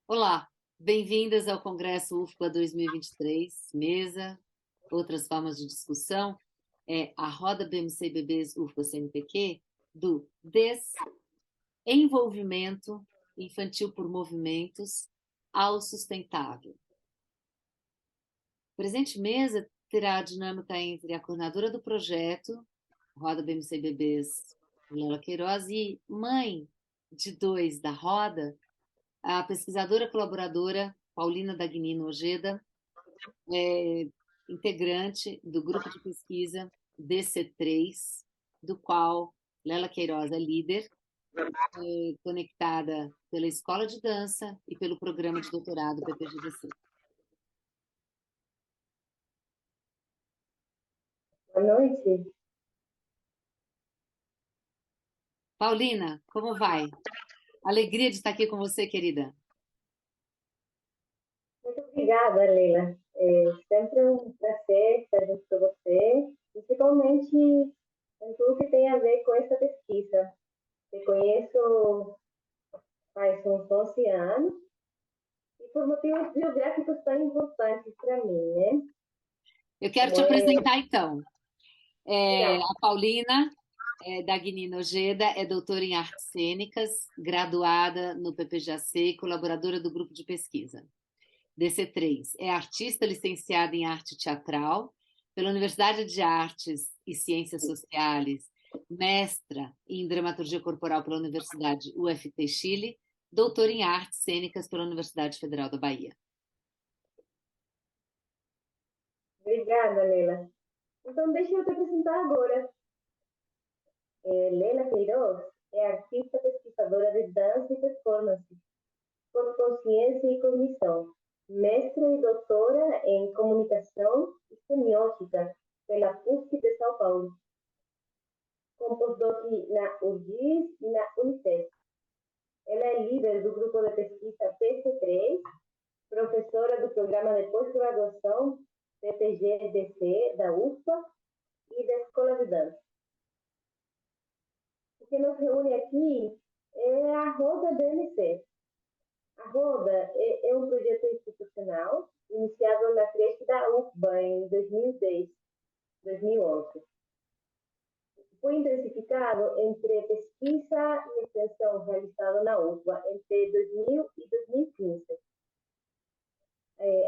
Olá, bem-vindas ao Congresso UFPA 2023, mesa, outras formas de discussão, a Roda BMC Bebês UFPA CNPq do Desenvolvimento Infantil por Movimentos ao Sustentável. A presente mesa terá a dinâmica entre a coordenadora do projeto, Roda BMC Bebês, Léla Queiroz, e mãe de dois da Roda, a pesquisadora colaboradora Paulina Dagnino Ojeda, integrante do grupo de pesquisa DC3, do qual Léla Queiroz é líder, conectada pela Escola de Dança e pelo programa de doutorado PPGDC. Boa noite. Paulina, como vai? Alegria de estar aqui com você, querida. Muito obrigada, Leila. É sempre um prazer estar junto com você, principalmente em tudo que tem a ver com essa pesquisa. Te conheço faz uns 11 anos e por motivos biográficos tão importantes para mim, né? Eu quero Como te é, apresentar, então. legal. A Paulina Dagnino Ojeda é doutora em artes cênicas, graduada no PPGAC e colaboradora do grupo de pesquisa. DC3 é artista licenciada em arte teatral pela Universidade de Artes e Ciências Sociais, mestra em dramaturgia corporal pela Universidade UFT Chile, doutora em artes cênicas pela Universidade Federal da Bahia. Obrigada, Leila. Então, deixa eu te apresentar agora. Leila Queiroz é artista pesquisadora de dança e performance, por consciência e cognição, mestre e doutora em comunicação e semiótica pela PUC de São Paulo, com pós-doc na URGS e na Unicef. Ela é líder do grupo de pesquisa PC3, professora do programa de pós-graduação PPG-DC da UFPA e da Escola de Dança. O que nos reúne aqui é a Roda BMC. A Roda é um projeto institucional iniciado na creche da UFBA em 2010, 2011. Foi intensificado entre pesquisa e extensão realizada na UFBA entre 2000 e 2015.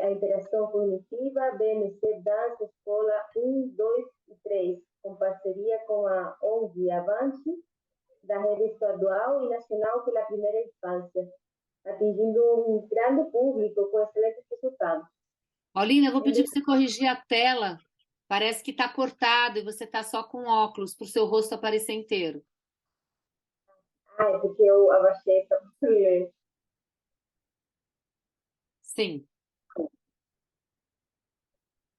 A interação cognitiva BMC Dança Escola 1, 2 e 3, com parceria com a ONG Avante, da rede estadual e nacional pela primeira infância, atingindo um grande público com excelentes resultados. Paulina, eu vou pedir para você corrigir a tela. Parece que está cortado e você está só com óculos para o seu rosto aparecer inteiro. Ah, é porque eu abaixei para ler. Sim.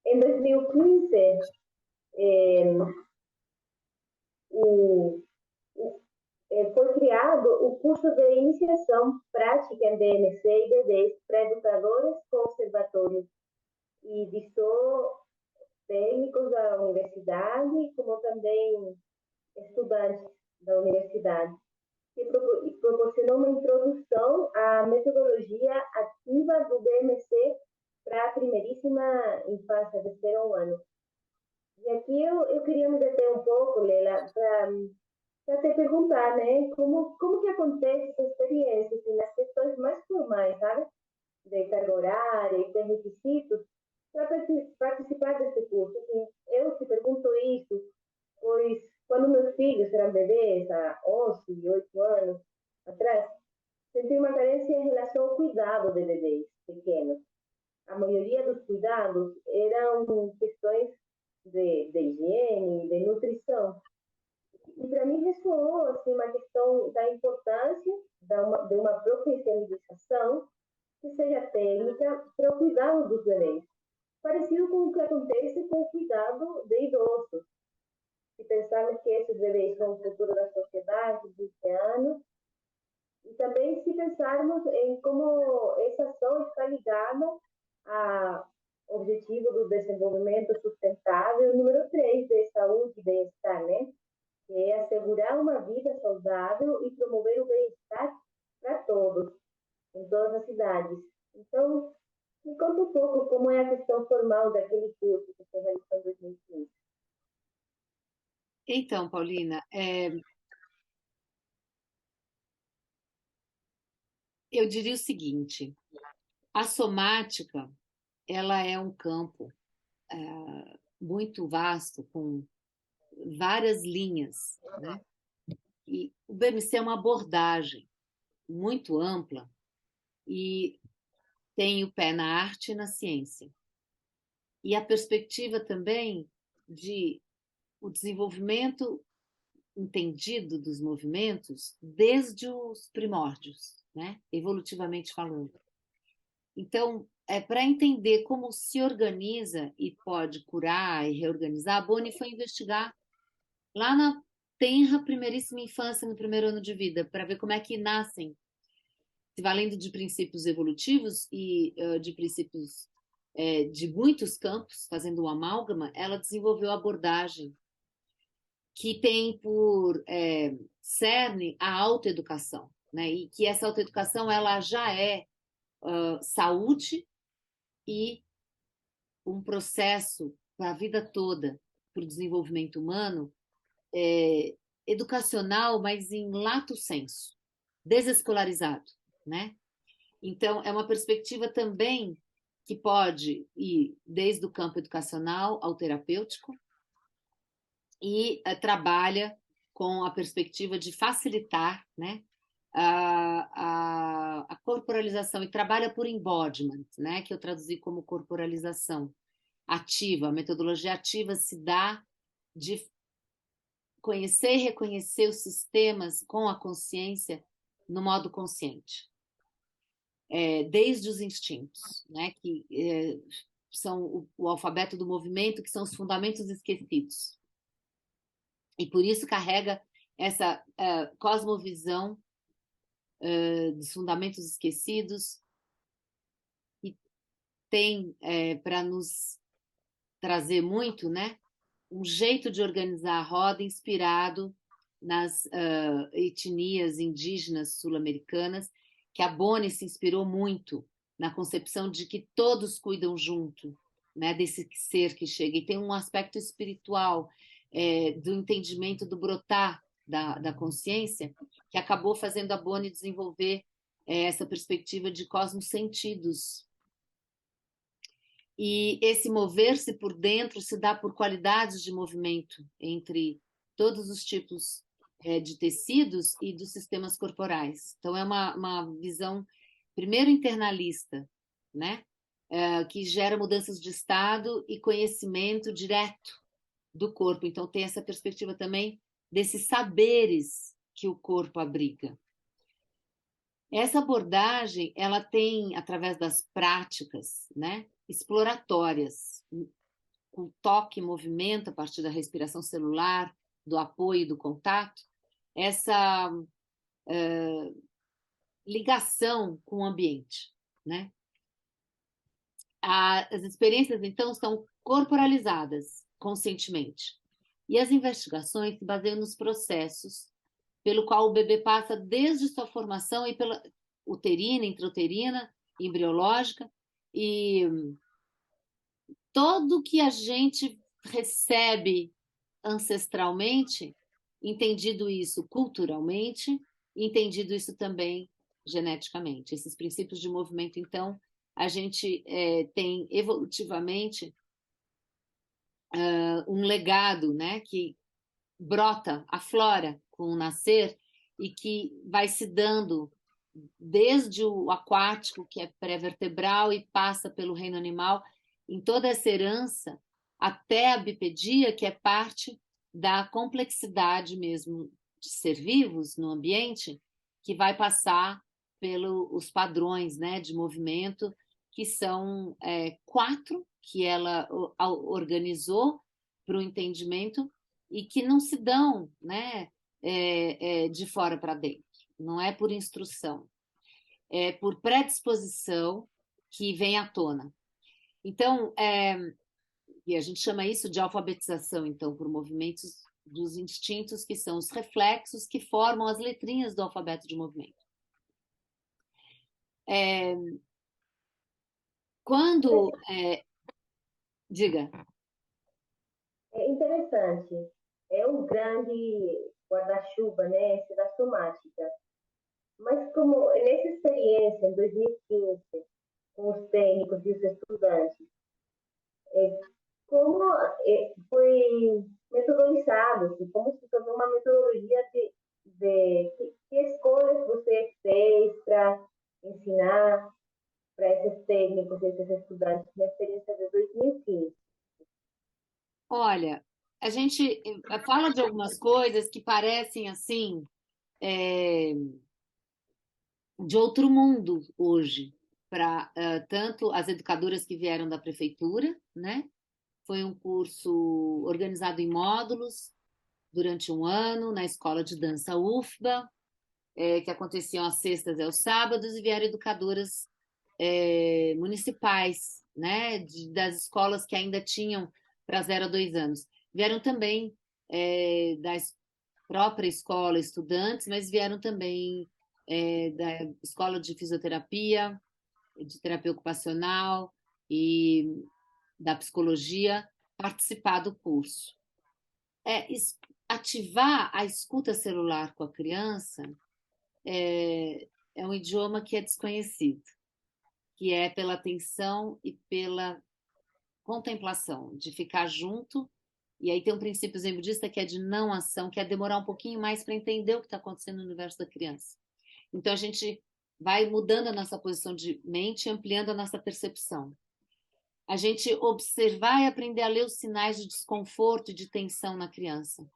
Em 2015, o, foi criado o curso de iniciação prática em DNC e bebês para educadores conservatórios e vistou técnicos da universidade, como também estudantes da universidade, que proporcionou uma introdução à metodologia ativa do BMC para a primeiríssima infância, de 0 a 1 ano. E aqui eu queria me deter um pouco, Leila, para te perguntar, né, como que acontece essa experiência, assim, nas questões mais formais, sabe? De carga horária e de requisitos, para participar desse curso. Assim, eu te pergunto isso, pois quando meus filhos eram bebês, há 11 e 8 anos atrás, senti uma carência em relação ao cuidado de bebês pequenos. A maioria dos cuidados eram questões de higiene, de nutrição. E para mim ressoou assim, uma questão da importância de uma profissionalização que seja técnica para o cuidado dos bebês. Parecido com o que acontece com o cuidado de idosos. Se pensarmos que esses bebês são o futuro da sociedade, dos anos, e também se pensarmos em como essa ação está ligada ao objetivo do desenvolvimento sustentável número 3 de saúde e bem-estar, né? Que é assegurar uma vida saudável e promover o bem-estar para todos, em todas as cidades. Então, me conta um pouco como é a questão formal daquele curso que você realizou em 2015. Então, Paulina, eu diria o seguinte: a somática, ela é um campo muito vasto, com várias linhas, né? E o BMC é uma abordagem muito ampla e tem o pé na arte e na ciência. E a perspectiva também de o desenvolvimento entendido dos movimentos desde os primórdios, né? Evolutivamente falando. Então, para entender como se organiza e pode curar e reorganizar, a Boni foi investigar lá na tenra primeiríssima infância, no primeiro ano de vida, para ver como é que nascem, se valendo de princípios evolutivos e de princípios de muitos campos, fazendo um amálgama, ela desenvolveu a abordagem que tem por cerne a autoeducação, né? E que essa autoeducação ela já é saúde e um processo para a vida toda, para o desenvolvimento humano, educacional, mas em lato sensu, desescolarizado, né? Então, é uma perspectiva também que pode ir desde o campo educacional ao terapêutico e trabalha com a perspectiva de facilitar, né, a corporalização e trabalha por embodiment, né, que eu traduzi como corporalização ativa. A metodologia ativa se dá de conhecer e reconhecer os sistemas com a consciência no modo consciente, desde os instintos, né, que são o alfabeto do movimento, que são os fundamentos esquecidos. E por isso carrega essa cosmovisão dos fundamentos esquecidos e tem para nos trazer muito, né, um jeito de organizar a roda inspirado nas etnias indígenas sul-americanas, que a Boni se inspirou muito na concepção de que todos cuidam junto, né, desse ser que chega. E tem um aspecto espiritual do entendimento do brotar da consciência, que acabou fazendo a Boni desenvolver essa perspectiva de cosmos sentidos. E esse mover-se por dentro se dá por qualidades de movimento entre todos os tipos de tecidos e dos sistemas corporais. Então, é uma visão, primeiro, internalista, né? Que gera mudanças de estado e conhecimento direto do corpo. Então, tem essa perspectiva também desses saberes que o corpo abriga. Essa abordagem, ela tem, através das práticas, né, exploratórias, com toque e movimento a partir da respiração celular, do apoio e do contato, essa ligação com o ambiente, né? As experiências, então, são corporalizadas conscientemente. E as investigações se baseiam nos processos pelo qual o bebê passa desde sua formação e pela uterina, intrauterina, embriológica, e tudo que a gente recebe ancestralmente, entendido isso culturalmente, entendido isso também geneticamente. Esses princípios de movimento, então, a gente tem evolutivamente um legado, né, que brota, aflora com o nascer e que vai se dando desde o aquático, que é pré-vertebral, e passa pelo reino animal, em toda essa herança, até a bipedia, que é parte da complexidade mesmo de ser vivos no ambiente, que vai passar pelos padrões, né, de movimento, que são 4 que ela organizou para o entendimento e que não se dão, né, de fora para dentro. Não é por instrução, é por predisposição que vem à tona. Então, e a gente chama isso de alfabetização, então, por movimentos dos instintos, que são os reflexos que formam as letrinhas do alfabeto de movimento. É, quando... diga. É interessante. É um grande guarda-chuva, né, essa somática. Mas como nessa experiência, em 2015, com os técnicos e os estudantes, é, como foi metodologizado, assim, como se tornou uma metodologia de que escolhas você fez para ensinar para esses técnicos, esses estudantes, na experiência de 2015? Olha, a gente fala de algumas coisas que parecem assim de outro mundo hoje, para tanto as educadoras que vieram da prefeitura, né? Foi um curso organizado em módulos durante um ano na escola de dança UFBA, que aconteciam às sextas e aos sábados, e vieram educadoras municipais, né? Das escolas que ainda tinham para 0 a 2 anos. Vieram também da própria escola estudantes, mas vieram também da escola de fisioterapia, de terapia ocupacional e da psicologia participar do curso. É, ativar a escuta celular com a criança é um idioma que é desconhecido, que é pela atenção e pela contemplação, de ficar junto. E aí tem um princípio zen budista que é de não ação, que é demorar um pouquinho mais para entender o que está acontecendo no universo da criança. Então a gente vai mudando a nossa posição de mente, ampliando a nossa percepção. A gente observar e aprender a ler os sinais de desconforto e de tensão na criança.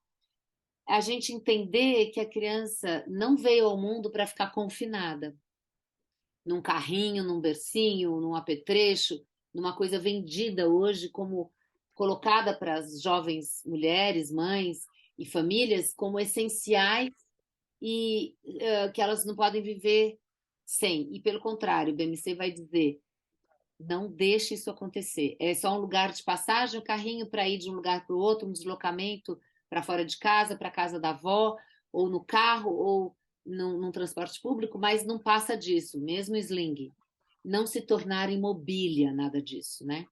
A gente entender que a criança não veio ao mundo para ficar confinada num carrinho, num bercinho, num apetrecho, numa coisa vendida hoje como colocada para as jovens mulheres, mães e famílias como essenciais e que elas não podem viver sem. E pelo contrário, o BMC vai dizer: não deixe isso acontecer. É só um lugar de passagem, um carrinho para ir de um lugar para o outro, um deslocamento para fora de casa, para a casa da avó, ou no carro, ou num transporte público, mas não passa disso, mesmo sling. Não se tornar imobília, nada disso, né?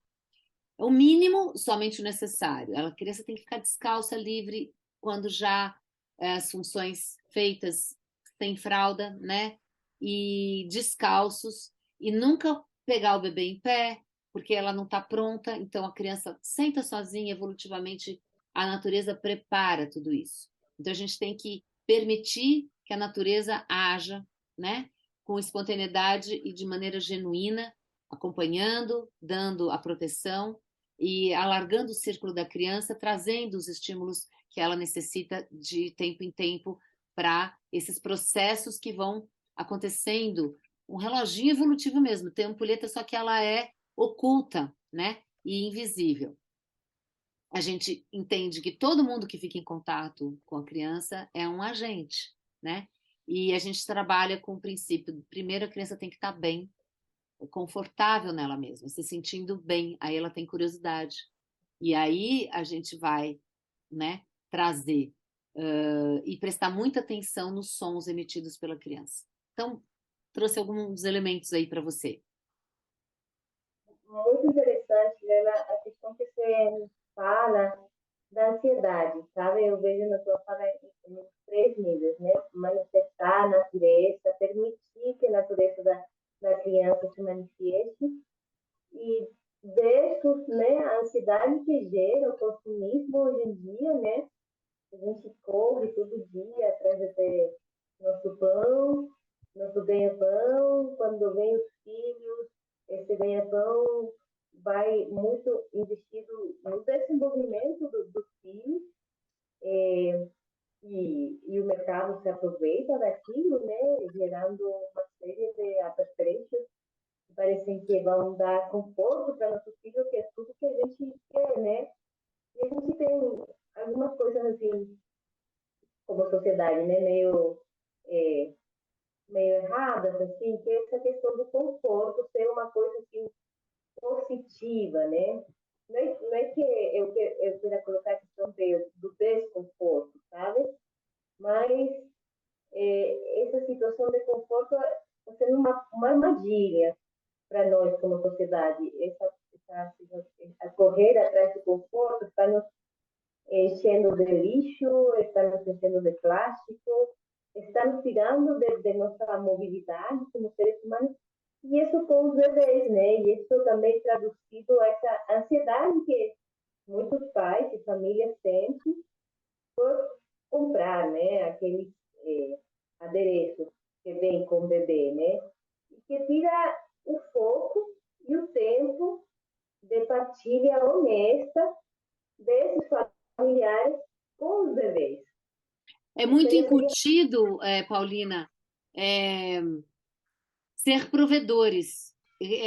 É o mínimo, somente o necessário. A criança tem que ficar descalça, livre, quando já as funções feitas sem fralda, né? E descalços, e nunca pegar o bebê em pé, porque ela não está pronta, então a criança senta sozinha, evolutivamente a natureza prepara tudo isso. Então a gente tem que permitir que a natureza haja, né? Com espontaneidade e de maneira genuína, acompanhando, dando a proteção e alargando o círculo da criança, trazendo os estímulos que ela necessita de tempo em tempo para esses processos que vão acontecendo. Um reloginho evolutivo mesmo, tem ampulheta, só que ela é oculta, né? E invisível. A gente entende que todo mundo que fica em contato com a criança é um agente, né? E a gente trabalha com o princípio: primeiro a criança tem que estar bem, confortável nela mesma, se sentindo bem, aí ela tem curiosidade. E aí a gente vai, né, trazer e prestar muita atenção nos sons emitidos pela criança. Então, trouxe alguns elementos aí para você. Muito interessante, Leila, a questão que você fala da ansiedade, sabe? Eu vejo na tua fala em três níveis, né? Manifestar a natureza, permitir que a natureza da criança se manifeste e versus, né, a ansiedade que gera o consumismo hoje em dia, né? A gente corre todo dia atrás de ter nosso pão, nosso ganha-pão, quando vem os filhos, esse ganha-pão vai muito investido no desenvolvimento dos filhos, e o mercado se aproveita daquilo, né, gerando uma série de apetrechos que parecem que vão dar conforto para nossos filhos, que é tudo que a gente quer, né? E a gente tem algumas coisas assim, como sociedade, né, é, meio erradas, assim, que é essa questão do conforto ser uma coisa assim, positiva, né? Não é que eu queira colocar a questão do desconforto, sabe? Mas essa situação de conforto está sendo uma armadilha armadilha para nós como sociedade. A correr atrás do conforto está nos enchendo de lixo, está nos enchendo de plástico, está nos tirando de nossa mobilidade como seres humanos. E isso com os bebês, né? E isso também traduzido a essa ansiedade que muitos pais e famílias sentem por comprar, né? Aqueles adereços que vem com o bebê, né? E que tira o foco e o tempo de partilha honesta desses familiares com os bebês. É muito incutido, Paulina, ser provedores.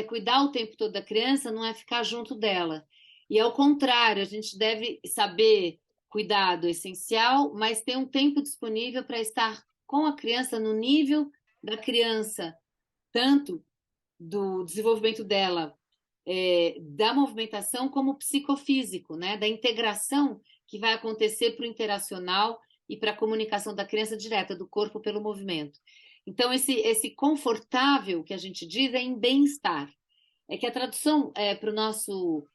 Cuidar o tempo todo da criança, não é ficar junto dela. E ao contrário, a gente deve saber cuidar do essencial, mas ter um tempo disponível para estar com a criança no nível da criança, tanto do desenvolvimento dela, da movimentação, como psicofísico, né? Da integração que vai acontecer para o interacional e para a comunicação da criança direta, do corpo pelo movimento. Então, esse confortável que a gente diz é em bem-estar. É que a tradução para o nosso,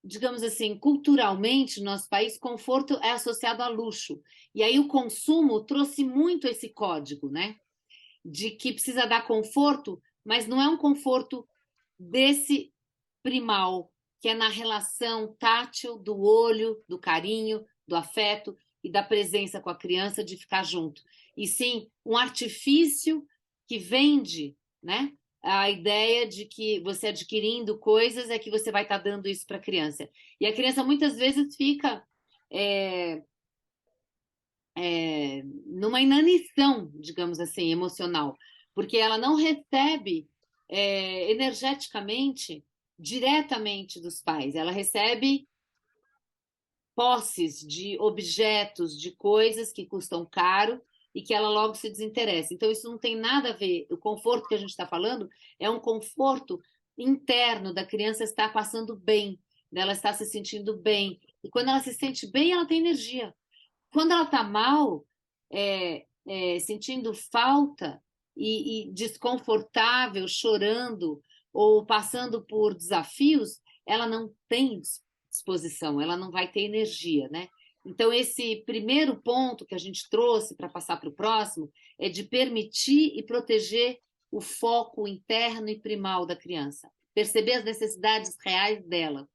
digamos assim, culturalmente, no nosso país, conforto é associado a luxo. E aí o consumo trouxe muito esse código, né? De que precisa dar conforto, mas não é um conforto desse primal, que é na relação tátil do olho, do carinho, do afeto e da presença com a criança, de ficar junto. E sim, um artifício que vende, né? A ideia de que você adquirindo coisas é que você vai estar dando isso para a criança. E a criança muitas vezes fica numa inanição, digamos assim, emocional, porque ela não recebe energeticamente, diretamente dos pais. Ela recebe posses de objetos, de coisas que custam caro e que ela logo se desinteressa. Então, isso não tem nada a ver. O conforto que a gente está falando é um conforto interno da criança estar passando bem, dela estar se sentindo bem. E quando ela se sente bem, ela tem energia. Quando ela está mal, sentindo falta e desconfortável, chorando ou passando por desafios, ela não tem disposição, ela não vai ter energia, né? Então, esse primeiro ponto que a gente trouxe para passar para o próximo é de permitir e proteger o foco interno e primal da criança, perceber as necessidades reais dela.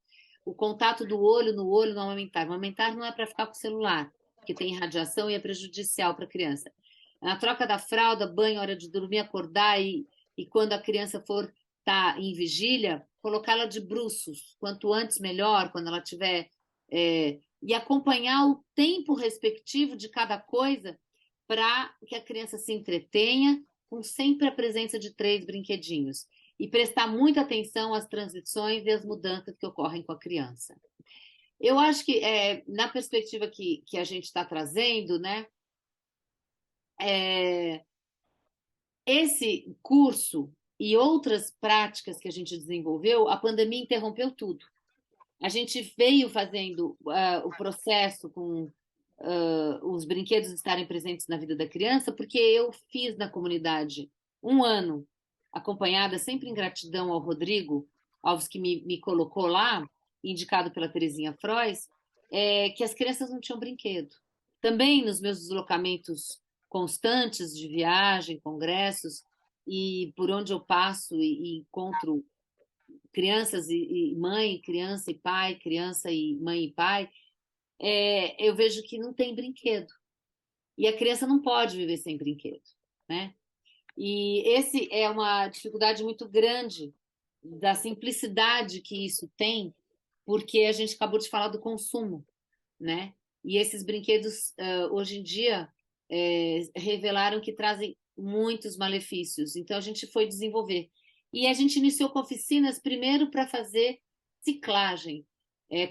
O contato do olho no olho no amamentar. O amamentar não é para ficar com o celular, que tem radiação e é prejudicial para a criança. Na troca da fralda, banho, hora de dormir, acordar e quando a criança for estar em vigília, colocá-la de bruços, quanto antes melhor, quando ela tiver... e acompanhar o tempo respectivo de cada coisa para que a criança se entretenha com sempre a presença de 3 brinquedinhos. E prestar muita atenção às transições e às mudanças que ocorrem com a criança. Eu acho que, na perspectiva que a gente está trazendo, né, esse curso e outras práticas que a gente desenvolveu, a pandemia interrompeu tudo. A gente veio fazendo o processo com os brinquedos estarem presentes na vida da criança, porque eu fiz na comunidade 1 ano, acompanhada, sempre em gratidão ao Rodrigo Alves, que me colocou lá, indicado pela Terezinha Frois, que as crianças não tinham brinquedo. Também nos meus deslocamentos constantes de viagem, congressos, e por onde eu passo e encontro crianças e mãe, criança e pai, criança e mãe e pai, eu vejo que não tem brinquedo. E a criança não pode viver sem brinquedo, né? E esse é uma dificuldade muito grande da simplicidade que isso tem, porque a gente acabou de falar do consumo, né? E esses brinquedos, hoje em dia, revelaram que trazem muitos malefícios. Então, a gente foi desenvolver. E a gente iniciou com oficinas, primeiro para fazer ciclagem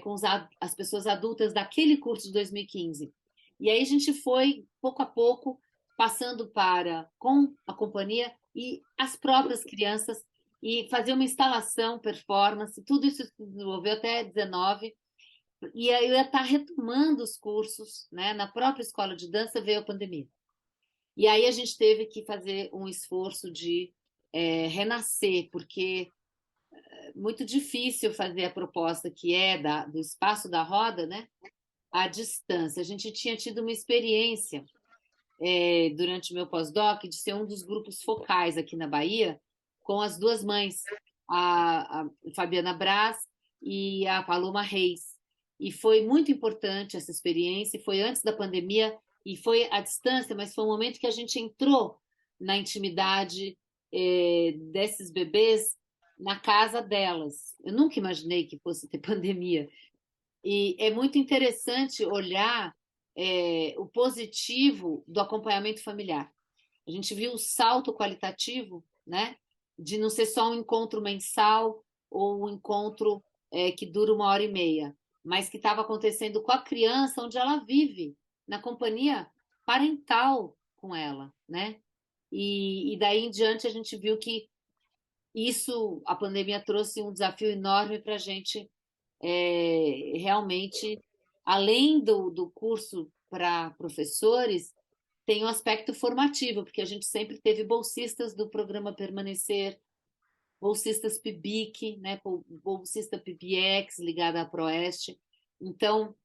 com as pessoas adultas daquele curso de 2015. E aí a gente foi, pouco a pouco, passando com a companhia e as próprias crianças, e fazer uma instalação, performance, tudo isso se desenvolveu até 19, e aí eu ia estar retomando os cursos, né? Na própria escola de dança veio a pandemia. E aí a gente teve que fazer um esforço de renascer, porque é muito difícil fazer a proposta que é do espaço da roda, né, à distância. A gente tinha tido uma experiência durante o meu pós-doc de ser um dos grupos focais aqui na Bahia, com as duas mães, a Fabiana Braz e a Paloma Reis. E foi muito importante essa experiência, foi antes da pandemia e foi à distância, mas foi um momento que a gente entrou na intimidade desses bebês na casa delas. Eu nunca imaginei que fosse ter pandemia. E é muito interessante olhar o positivo do acompanhamento familiar. A gente viu o salto qualitativo, né, de não ser só um encontro mensal ou um encontro que dura 1 hora e meia, mas que estava acontecendo com a criança onde ela vive, na companhia parental com ela, né? E daí em diante a gente viu que a pandemia trouxe um desafio enorme para a gente realmente, além do curso para professores, tem um aspecto formativo, porque a gente sempre teve bolsistas do programa Permanecer, bolsistas PIBIC, né, bolsista PIBIEX ligada à Proeste. Então,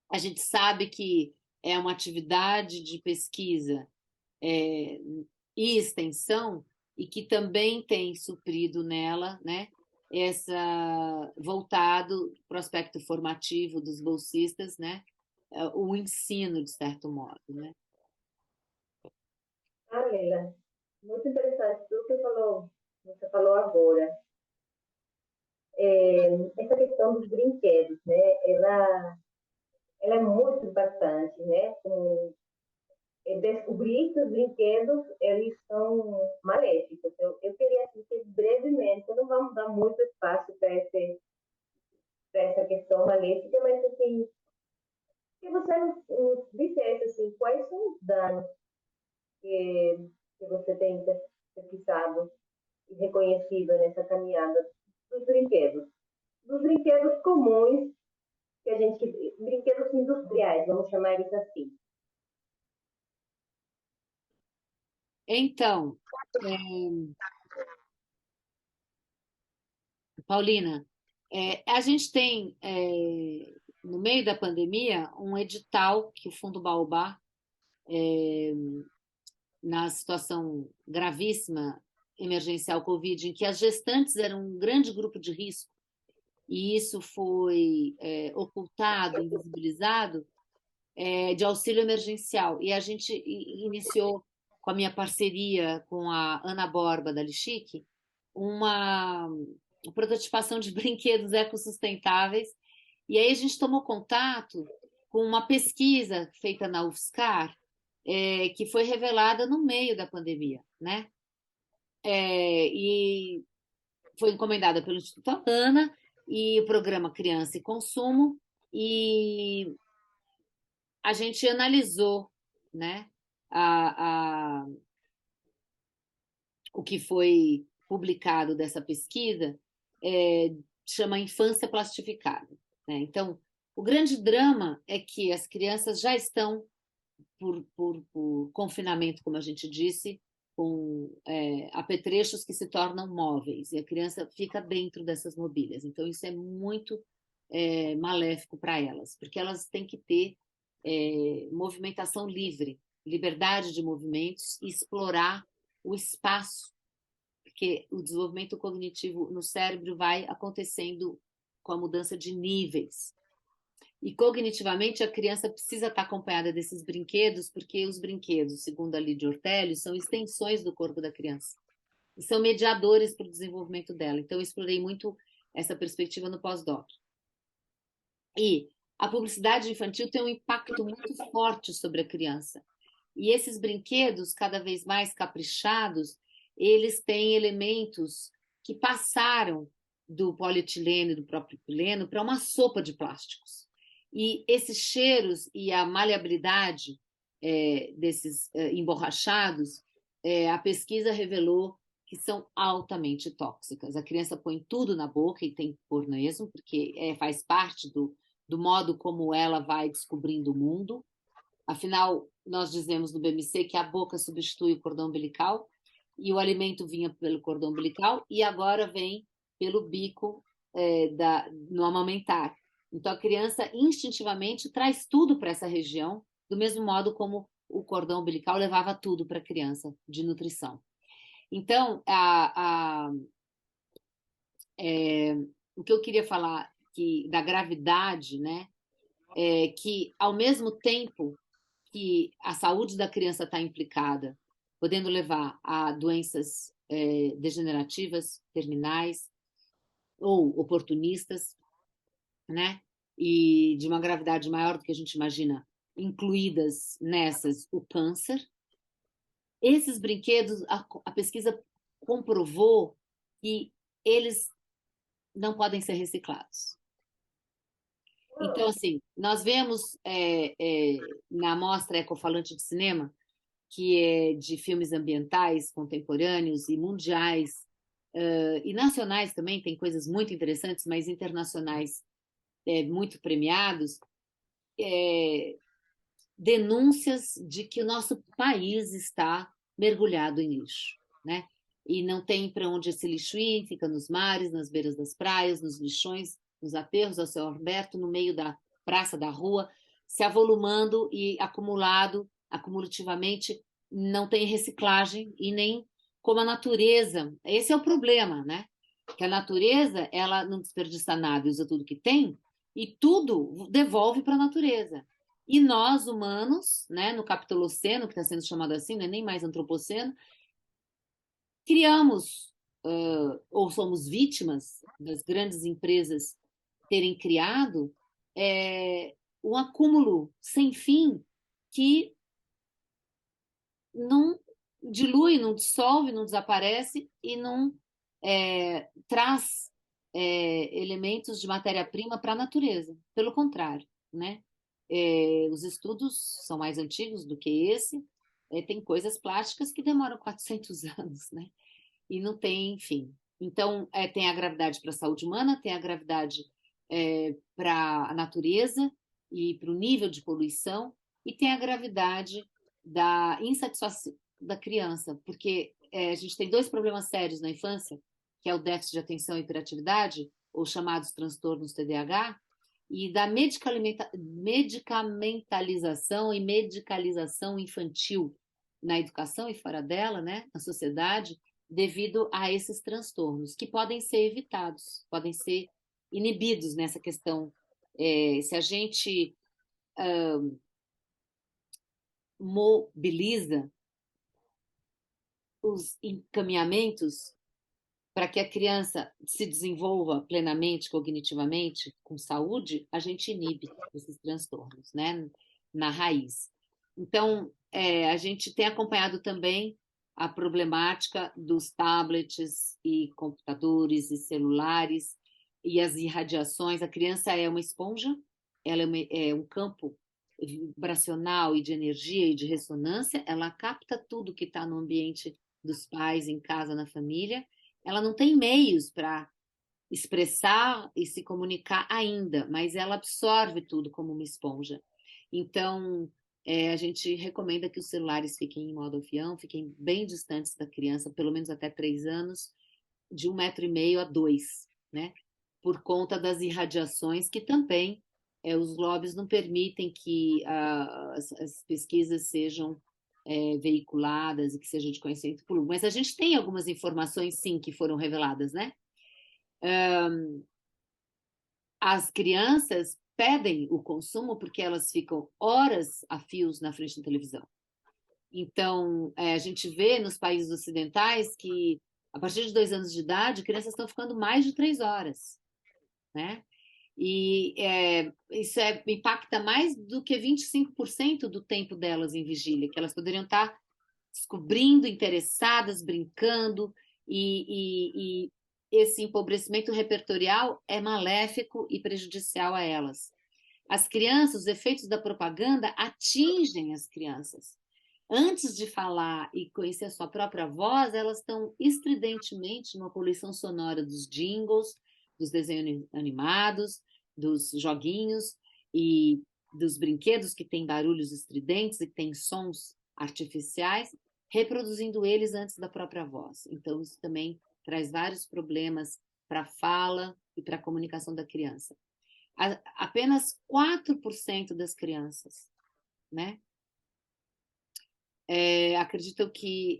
a gente sabe que é uma atividade de pesquisa e extensão e que também tem suprido nela, né, voltado para o aspecto formativo dos bolsistas, né, o ensino de certo modo, né? Ah, Leila, muito interessante tudo que você falou agora. Essa questão dos brinquedos, né? Ela é muito impactante, né? Descobrir que os brinquedos eles são maléficos. Eu queria assim, que brevemente, não vamos dar muito espaço para essa questão maléfica, mas assim, que você nos dissesse assim, quais são os danos que você tem pesquisado e reconhecido nessa caminhada dos brinquedos comuns que a gente, brinquedos industriais, vamos chamar isso assim. Então, Paulina, a gente tem, no meio da pandemia, um edital que o Fundo Baobá, na situação gravíssima emergencial Covid, em que as gestantes eram um grande grupo de risco, e isso foi ocultado, invisibilizado, de auxílio emergencial. E a gente iniciou, com a minha parceria com a Ana Borba, da Lichique, uma prototipação de brinquedos ecossustentáveis. E aí a gente tomou contato com uma pesquisa feita na UFSCar, que foi revelada no meio da pandemia, né? E foi encomendada pelo Instituto Ana e o programa Criança e Consumo, e a gente analisou, né, a, o que foi publicado dessa pesquisa, chama Infância Plastificada, né? Então, o grande drama é que as crianças já estão, por confinamento, como a gente disse, com apetrechos que se tornam móveis, e a criança fica dentro dessas mobílias. Então, isso é muito maléfico para elas, porque elas têm que ter movimentação livre, liberdade de movimentos e explorar o espaço, porque o desenvolvimento cognitivo no cérebro vai acontecendo com a mudança de níveis. E cognitivamente a criança precisa estar acompanhada desses brinquedos, porque os brinquedos, segundo a Lídia Ortelli, são extensões do corpo da criança e são mediadores para o desenvolvimento dela. Então eu explorei muito essa perspectiva no pós-doc. E a publicidade infantil tem um impacto muito forte sobre a criança. E esses brinquedos, cada vez mais caprichados, eles têm elementos que passaram do polietileno e do próprio pileno para uma sopa de plásticos. E esses cheiros e a maleabilidade desses emborrachados, a pesquisa revelou que são altamente tóxicas. A criança põe tudo na boca e tem que pôr mesmo, porque faz parte do modo como ela vai descobrindo o mundo. Afinal, nós dizemos no BMC que a boca substitui o cordão umbilical, e o alimento vinha pelo cordão umbilical, e agora vem pelo bico no amamentar. Então, a criança instintivamente traz tudo para essa região, do mesmo modo como o cordão umbilical levava tudo para a criança de nutrição. Então, o que eu queria falar da gravidade, né, é que, ao mesmo tempo que a saúde da criança está implicada, podendo levar a doenças degenerativas, terminais ou oportunistas, né? E de uma gravidade maior do que a gente imagina, incluídas nessas o câncer. Esses brinquedos, a pesquisa comprovou que eles não podem ser reciclados. Então, assim, nós vemos na Mostra Ecofalante de Cinema, que é de filmes ambientais, contemporâneos e mundiais, e nacionais também, tem coisas muito interessantes, mas internacionais muito premiados, denúncias de que o nosso país está mergulhado em lixo, né? E não tem para onde esse lixo ir, fica nos mares, nas beiras das praias, nos lixões, nos aterros ao céu aberto, no meio da praça, da rua, se avolumando e acumulativamente, não tem reciclagem e nem como a natureza. Esse é o problema, né? Que a natureza, ela não desperdiça nada, usa tudo que tem e tudo devolve para a natureza. E nós, humanos, né, no Capitoloceno, que está sendo chamado assim, não é nem mais antropoceno, criamos, ou somos vítimas das grandes empresas terem criado um acúmulo sem fim que não dilui, não dissolve, não desaparece e não traz elementos de matéria-prima para a natureza. Pelo contrário, né? Os estudos são mais antigos do que esse. Tem coisas plásticas que demoram 400 anos, né? E não tem fim. Então, tem a gravidade para a saúde humana, tem a gravidade para a natureza e para o nível de poluição, e tem a gravidade da insatisfação da criança, porque a gente tem dois problemas sérios na infância, que é o déficit de atenção e hiperatividade, ou chamados transtornos TDAH, e da medicamentalização e medicalização infantil na educação e fora dela, né, na sociedade, devido a esses transtornos, que podem ser evitados, podem ser inibidos nessa questão. Se a gente mobiliza os encaminhamentos para que a criança se desenvolva plenamente, cognitivamente, com saúde, a gente inibe esses transtornos, né, na raiz. Então, a gente tem acompanhado também a problemática dos tablets e computadores e celulares e as irradiações. A criança é uma esponja, ela é um campo vibracional e de energia e de ressonância, ela capta tudo que está no ambiente dos pais, em casa, na família. Ela não tem meios para expressar e se comunicar ainda, mas ela absorve tudo como uma esponja. Então, a gente recomenda que os celulares fiquem em modo avião, fiquem bem distantes da criança, pelo menos até 3 anos, de 1,5 metro a 2, né? Por conta das irradiações que também os lobbies não permitem que as pesquisas sejam veiculadas e que seja de conhecimento público. Mas a gente tem algumas informações, sim, que foram reveladas, né? As crianças pedem o consumo porque elas ficam horas a fios na frente da televisão. Então, a gente vê nos países ocidentais que, a partir de 2 anos de idade, crianças estão ficando mais de 3 horas, né? E isso impacta mais do que 25% do tempo delas em vigília, que elas poderiam estar descobrindo, interessadas, brincando, e esse empobrecimento repertorial é maléfico e prejudicial a elas. As crianças, os efeitos da propaganda atingem as crianças. Antes de falar e conhecer a sua própria voz, elas estão estridentemente numa poluição sonora dos jingles, dos desenhos animados, dos joguinhos, e dos brinquedos que têm barulhos estridentes e que têm sons artificiais, reproduzindo eles antes da própria voz. Então, isso também traz vários problemas para a fala e para a comunicação da criança. Apenas 4% das crianças, né, acreditam que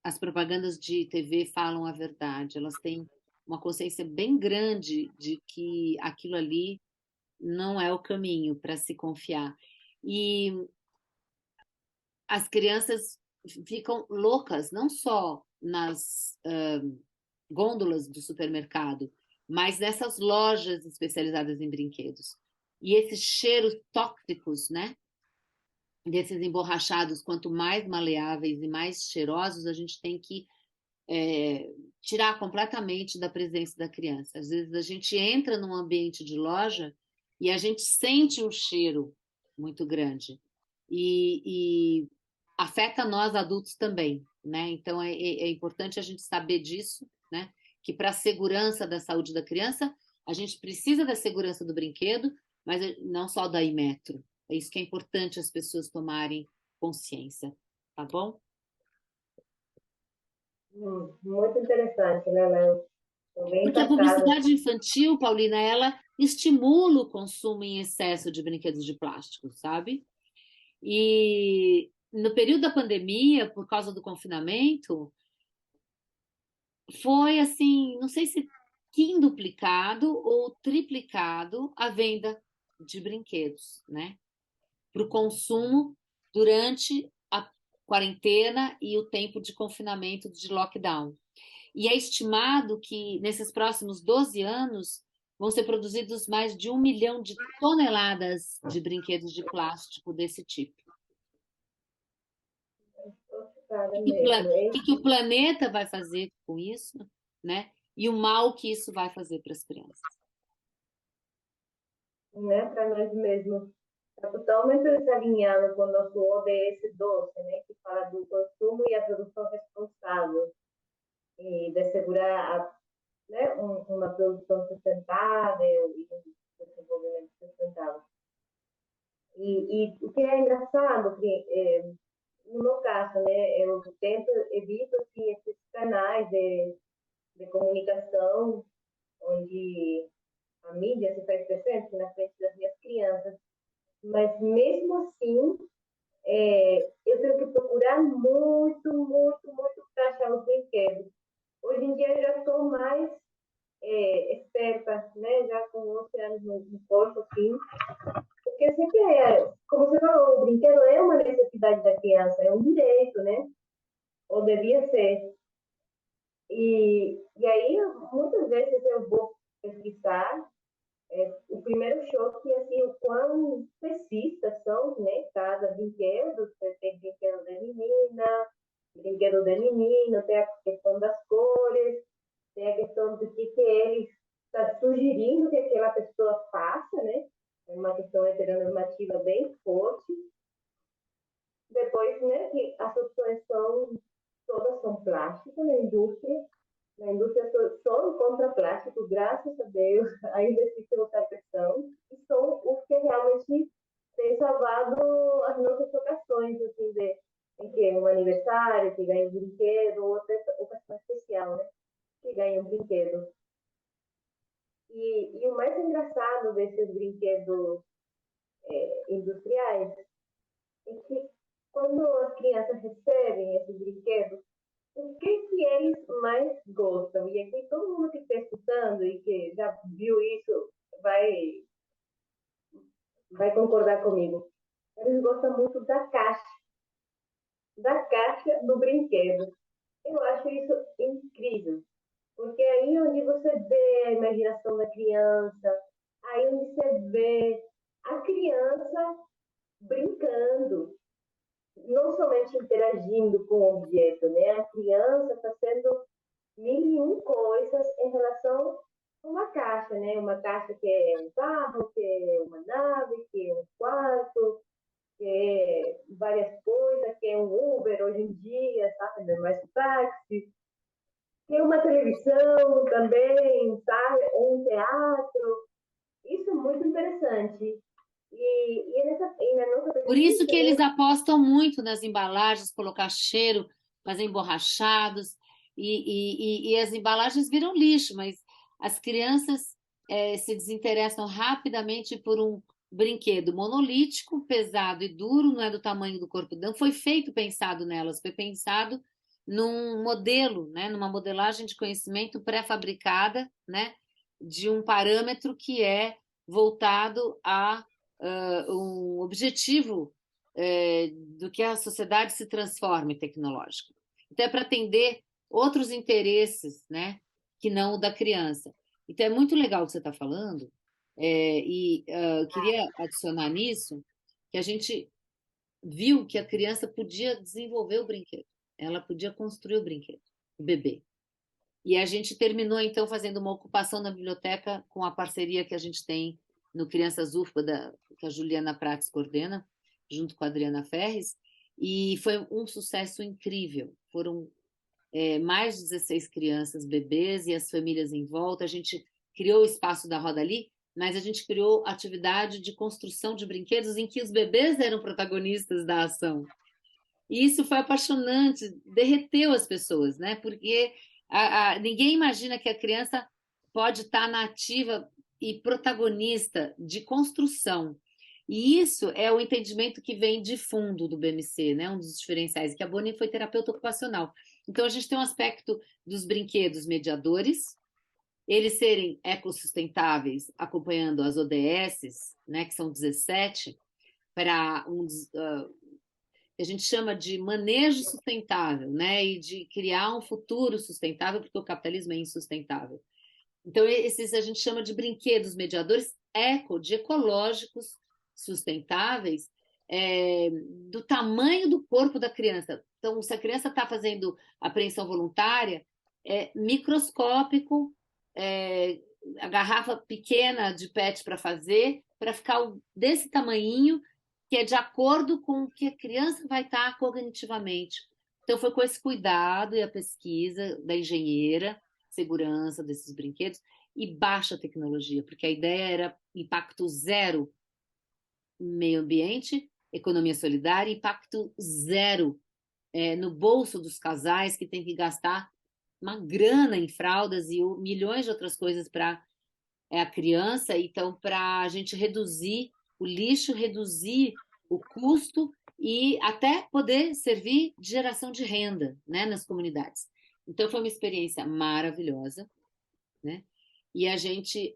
as propagandas de TV falam a verdade. Elas têm uma consciência bem grande de que aquilo ali não é o caminho para se confiar. E as crianças ficam loucas, não só nas gôndolas do supermercado, mas nessas lojas especializadas em brinquedos. E esses cheiros tóxicos, né, desses emborrachados, quanto mais maleáveis e mais cheirosos, a gente tem que tirar completamente da presença da criança. Às vezes a gente entra num ambiente de loja e a gente sente um cheiro muito grande e afeta nós adultos também, né? Então é importante a gente saber disso, né? Que para a segurança da saúde da criança a gente precisa da segurança do brinquedo, mas não só da Imetro. É isso que é importante as pessoas tomarem consciência, tá bom? Muito interessante, né, Léo? Estou bem Porque a impactada. publicidade infantil, Paulina, ela estimula o consumo em excesso de brinquedos de plástico, sabe? E no período da pandemia, por causa do confinamento, foi assim, não sei se quintuplicado ou triplicado a venda de brinquedos, né? Para o consumo durante a quarentena e o tempo de confinamento de lockdown. E é estimado que nesses próximos 12 anos vão ser produzidos mais de 1 milhão de toneladas de brinquedos de plástico desse tipo. Cara, O mesmo, hein? que o planeta vai fazer com isso, né? E o mal que isso vai fazer para as crianças. Né? Para nós mesmos. Está totalmente desalinhado com o nosso ODS 12, né? Que fala do consumo e a produção responsável e de assegurar né? Uma produção sustentável e um desenvolvimento sustentável. E o que é engraçado, que no meu caso, né, eu tento, evito assim, esses canais de comunicação onde a mídia se faz presente na frente das minhas crianças, mas mesmo assim, eu tenho que procurar muito, muito, muito para achar os brinquedos. Hoje em dia eu já estou mais esperta, né, já com 11 anos no corpo, assim, porque sempre como você falou, o brinquedo é uma necessidade da criança, é um direito, né? Ou devia ser. E aí, muitas vezes eu vou pesquisar, o primeiro choque é assim, o quão especicistas são, né? Cada brinquedo, você tem brinquedo de menina, brinquedo de menino, tem a questão das cores, tem a questão do que ele está sugerindo que aquela pessoa faça, né? É uma questão heteronormativa bem forte. Depois, né, que as opções todas são plástico na indústria. Na indústria só encontra plástico, graças a Deus, ainda existe outra questão, e são os que realmente têm salvado as nossas ocasiões, assim, em que um aniversário, que ganha um brinquedo, ou outra ocasião especial, né, que ganha um brinquedo. E o mais engraçado desses brinquedos industriais é que quando as crianças recebem esses brinquedos, o que eles mais gostam? E aqui todo mundo que está escutando e que já viu isso vai concordar comigo. Eles gostam muito da caixa do brinquedo. Eu acho isso incrível, porque aí onde você vê a imaginação da criança, aí onde você vê a criança brincando, não somente interagindo com o objeto, né? A criança está sendo mil e um coisas em relação a uma caixa, né? Uma caixa que é um carro, que é uma nave, que é um quarto, que é várias coisas, que é um Uber hoje em dia, sabe? Não é mais um táxi. Que é uma televisão também, sabe? Um teatro. Isso é muito interessante. E na nossa Por isso pesquisa, que eles apostam muito nas embalagens, colocar cheiro, fazer emborrachados, e as embalagens viram lixo, mas as crianças se desinteressam rapidamente por um brinquedo monolítico, pesado e duro, não é do tamanho do corpo, não foi feito pensado nelas, foi pensado num modelo, né, numa modelagem de conhecimento pré-fabricada, né, de um parâmetro que é voltado a um objetivo do que a sociedade se transforme tecnológica. Então, é para atender outros interesses, né, que não o da criança. Então, é muito legal o que você está falando, eu queria adicionar nisso que a gente viu que a criança podia desenvolver o brinquedo, ela podia construir o brinquedo, o bebê. E a gente terminou, então, fazendo uma ocupação na biblioteca com a parceria que a gente tem no Crianças UFBA, que a Juliana Prates coordena, junto com a Adriana Ferres, e foi um sucesso incrível. Foram mais de 16 crianças, bebês e as famílias em volta. A gente criou o espaço da roda ali, mas a gente criou atividade de construção de brinquedos em que os bebês eram protagonistas da ação. E isso foi apaixonante, derreteu as pessoas, né? Porque ninguém imagina que a criança pode estar na ativa e protagonista de construção. E isso é o entendimento que vem de fundo do BMC, né? Um dos diferenciais, que a Boni foi terapeuta ocupacional. Então, a gente tem um aspecto dos brinquedos mediadores, eles serem ecossustentáveis, acompanhando as ODSs, né, que são 17, para que a gente chama de manejo sustentável, né? E de criar um futuro sustentável, porque o capitalismo é insustentável. Então, esses a gente chama de brinquedos mediadores de ecológicos, sustentáveis, do tamanho do corpo da criança. Então, se a criança está fazendo apreensão voluntária, é microscópico, é, a garrafa pequena de PET para fazer, para ficar desse tamanhinho, que é de acordo com o que a criança vai estar cognitivamente. Então, foi com esse cuidado e a pesquisa da engenheira, segurança desses brinquedos, e baixa tecnologia, porque a ideia era impacto zero meio ambiente, economia solidária, impacto zero no bolso dos casais que tem que gastar uma grana em fraldas e milhões de outras coisas para a criança. Então, para a gente reduzir o lixo, reduzir o custo e até poder servir de geração de renda, né, nas comunidades. Então, foi uma experiência maravilhosa, né? E a gente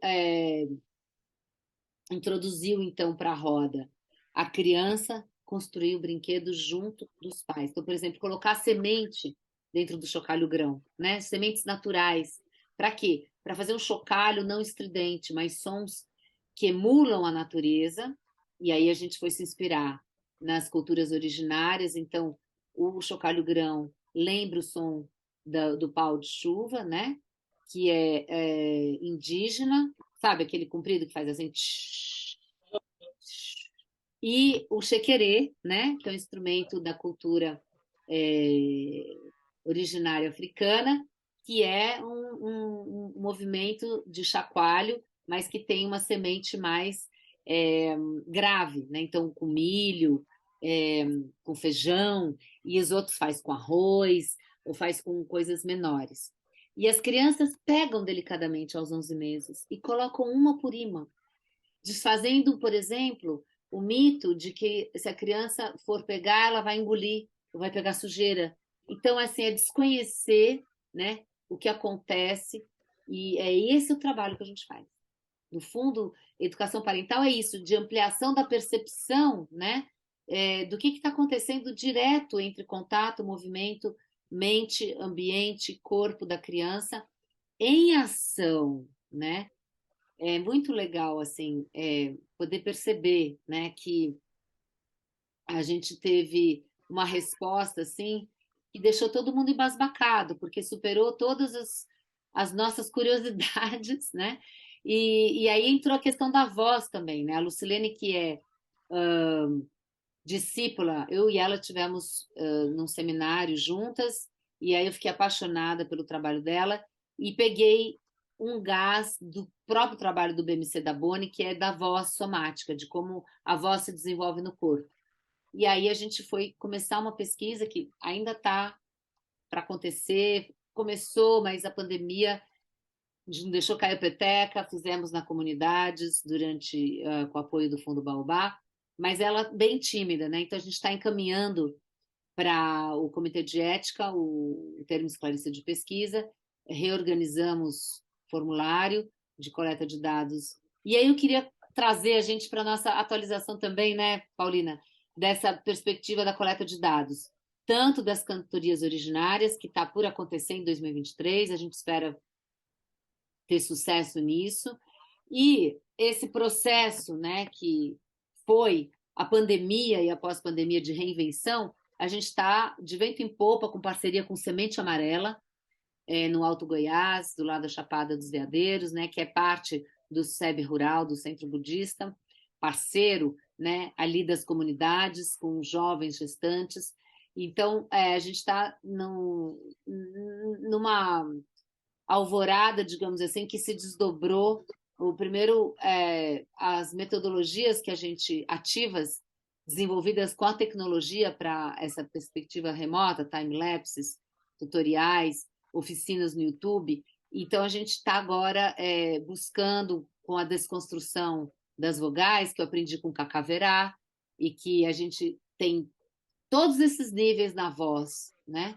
introduziu, então, para a roda a criança construir o brinquedo junto dos pais. Então, por exemplo, colocar semente dentro do chocalho grão, né? Sementes naturais. Para quê? Para fazer um chocalho não estridente, mas sons que emulam a natureza. E aí a gente foi se inspirar nas culturas originárias. Então, o chocalho grão lembra o som do pau de chuva, né? Que é indígena, sabe aquele comprido que faz assim. E o chequerê, né, que é um instrumento da cultura é, originária africana, que é um movimento de chacoalho, mas que tem uma semente mais grave, né? Então, com milho, é, com feijão, e os outros faz com arroz, ou faz com coisas menores. E as crianças pegam delicadamente aos 11 meses e colocam uma por uma, desfazendo, por exemplo, o mito de que se a criança for pegar, ela vai engolir, ou vai pegar sujeira. Então, assim, é desconhecer, né, o que acontece, e é esse o trabalho que a gente faz. No fundo, educação parental é isso, de ampliação da percepção, né, do que está acontecendo direto entre contato, movimento, mente, ambiente, corpo da criança em ação, né? É muito legal assim poder perceber, né, que a gente teve uma resposta assim que deixou todo mundo embasbacado, porque superou todas as nossas curiosidades, né? E aí entrou a questão da voz também, né? A Lucilene, que é discípula, eu e ela tivemos num seminário juntas, e aí eu fiquei apaixonada pelo trabalho dela e peguei um gás do próprio trabalho do BMC da Boni, que é da voz somática, de como a voz se desenvolve no corpo. E aí a gente foi começar uma pesquisa que ainda está para acontecer, começou, mas a pandemia não deixou cair a peteca, fizemos na comunidades durante com o apoio do Fundo Baobá, mas ela bem tímida, né? Então a gente está encaminhando para o Comitê de Ética o termo esclarecido de pesquisa, reorganizamos formulário de coleta de dados. E aí eu queria trazer a gente para a nossa atualização também, né, Paulina, dessa perspectiva da coleta de dados, tanto das cantorias originárias, que está por acontecer em 2023, a gente espera ter sucesso nisso, e esse processo, né, que foi a pandemia e a pós-pandemia de reinvenção, a gente está de vento em popa com parceria com Semente Amarela, no Alto Goiás, do lado da Chapada dos Veadeiros, né, que é parte do SEB Rural, do Centro Budista, parceiro, né, ali das comunidades, com jovens gestantes. Então, a gente está numa alvorada, digamos assim, que se desdobrou. O primeiro, as metodologias que a gente ativas, desenvolvidas com a tecnologia para essa perspectiva remota, time-lapses, tutoriais, oficinas no YouTube. Então, a gente está agora buscando, com a desconstrução das vogais, que eu aprendi com Cacaverá, e que a gente tem todos esses níveis na voz, né?